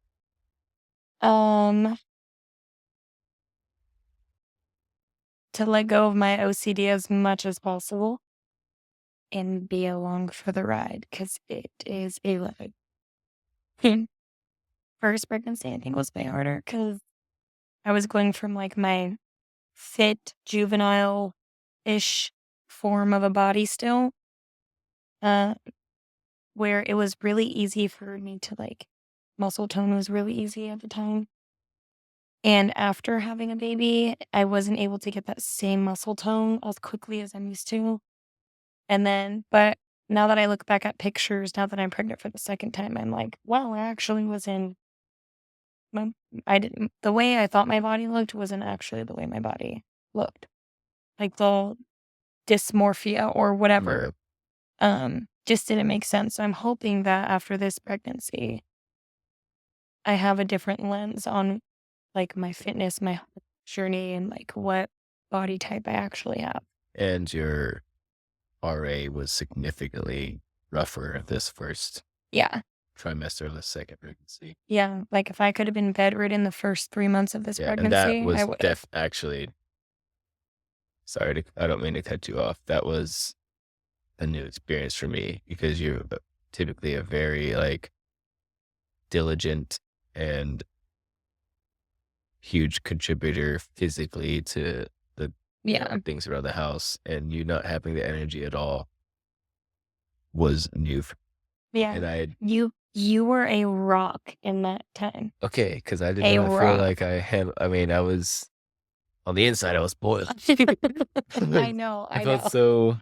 To let go of my OCD as much as possible and be along for the ride because it is a ride. First pregnancy, I think, was way harder because I was going from like my fit, juvenile ish form of a body still, uh, where it was really easy for me to like, muscle tone was really easy at the time. And after having a baby, I wasn't able to get that same muscle tone as quickly as I'm used to. And then, but now that I look back at pictures, now that I'm pregnant for the second time, I'm like, wow, I actually was in my, I didn't, the way I thought my body looked wasn't actually the way my body looked. Like the dysmorphia or whatever, just didn't make sense. So I'm hoping that after this pregnancy, I have a different lens on like my fitness, my journey, and like what body type I actually have. And your RA was significantly rougher this first Yeah. trimester of the second pregnancy. Yeah. Like if I could have been bedridden the first 3 months of this Yeah, and that pregnancy, I was would have. actually, sorry, I don't mean to cut you off. That was a new experience for me because you're typically a very like diligent and huge contributor physically to the Yeah. things around the house, and you not having the energy at all was new. Yeah. And You were a rock in that time. okay, because I did A not feel rock. like I had. I mean, I was on the inside. I was boiled. I know. I I felt know. so.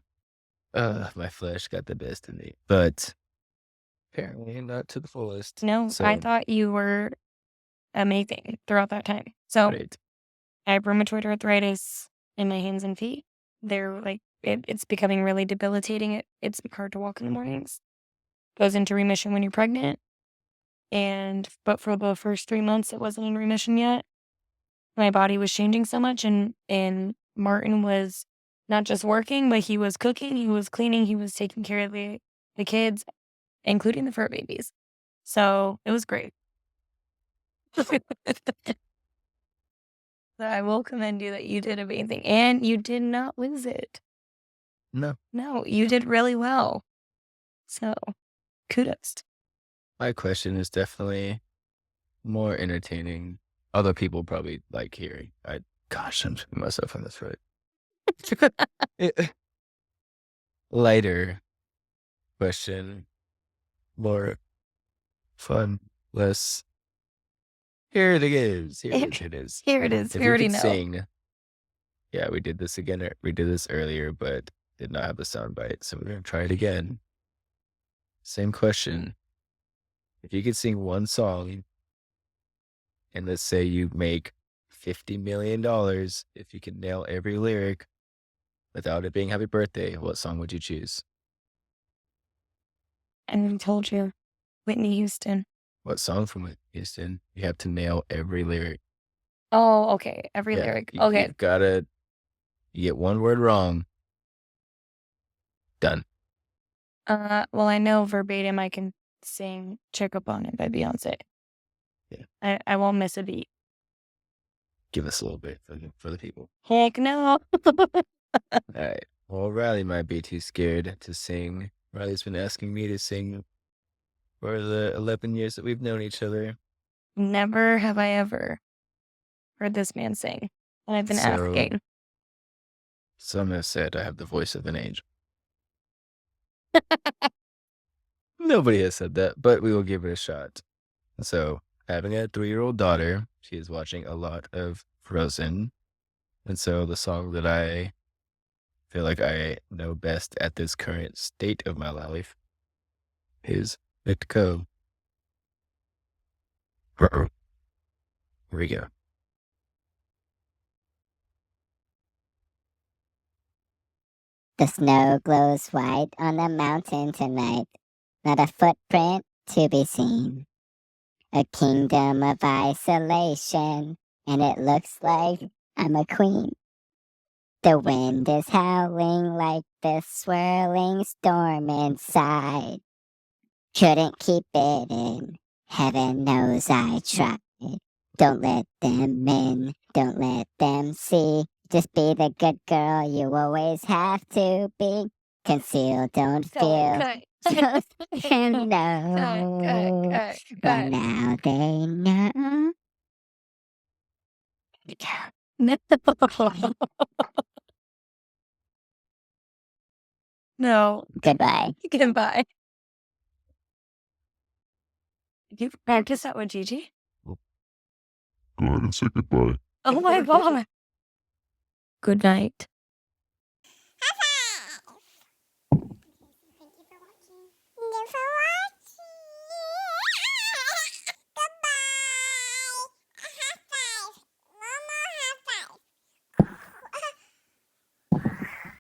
My flesh got the best of me, but apparently not to the fullest. No, I So thought you were amazing throughout that time. So great. I have rheumatoid arthritis in my hands and feet. They're like, it's becoming really debilitating. It's hard to walk in the mornings. Goes into remission when you're pregnant. But for the first 3 months, it wasn't in remission yet. My body was changing so much, and Martin was not just working, but he was cooking, he was cleaning, he was taking care of the kids, including the fur babies. So it was great. So I will commend you that you did amazing, and you did not lose it. No, No, you did really well. So kudos. my question is definitely more entertaining. Other people probably like hearing. Gosh, I'm shooting myself in the throat. Lighter question, more fun, less. Here it is. Here it is. Here it is. If We you already could know. sing, yeah, we did this again. We did this earlier, but did not have the sound bite, so we're gonna try it again. Same question. If you could sing one song, and let's say you make $50 million, if you could nail every lyric without it being Happy Birthday, what song would you choose? And I told you, Whitney Houston. What song from Whitney Houston? You have to nail every lyric. Oh, okay. Every Yeah, lyric. Okay. you've got to. You get one word wrong, done. Well, I know verbatim I can sing "Check Up on It" by Beyonce. Yeah, I won't miss a beat. give us a little bit for the people. Heck no. All right. Well, Riley might be too scared to sing. Riley's been asking me to sing for the 11 years that we've known each other. Never have I ever heard this man sing, and I've been So asking. some have said I have the voice of an angel. Nobody has said that, but we will give it a shot. So, having a 3-year-old daughter, she is watching a lot of Frozen. And so the song that I feel like I know best at this current state of my life is Let Go. Here we go. The snow glows white on the mountain tonight, not a footprint to be seen. A kingdom of isolation, and it looks like I'm a queen. The wind is howling like this swirling storm inside. Couldn't keep it in, heaven knows I tried. Don't let them in, don't let them see. Just be the good girl you always have to be. Conceal, don't feel, Cut. don't know. Cut. But now they know. No. Goodbye. Goodbye. Did you practice that with Gigi? Go ahead and say goodbye. Oh my god. Good night.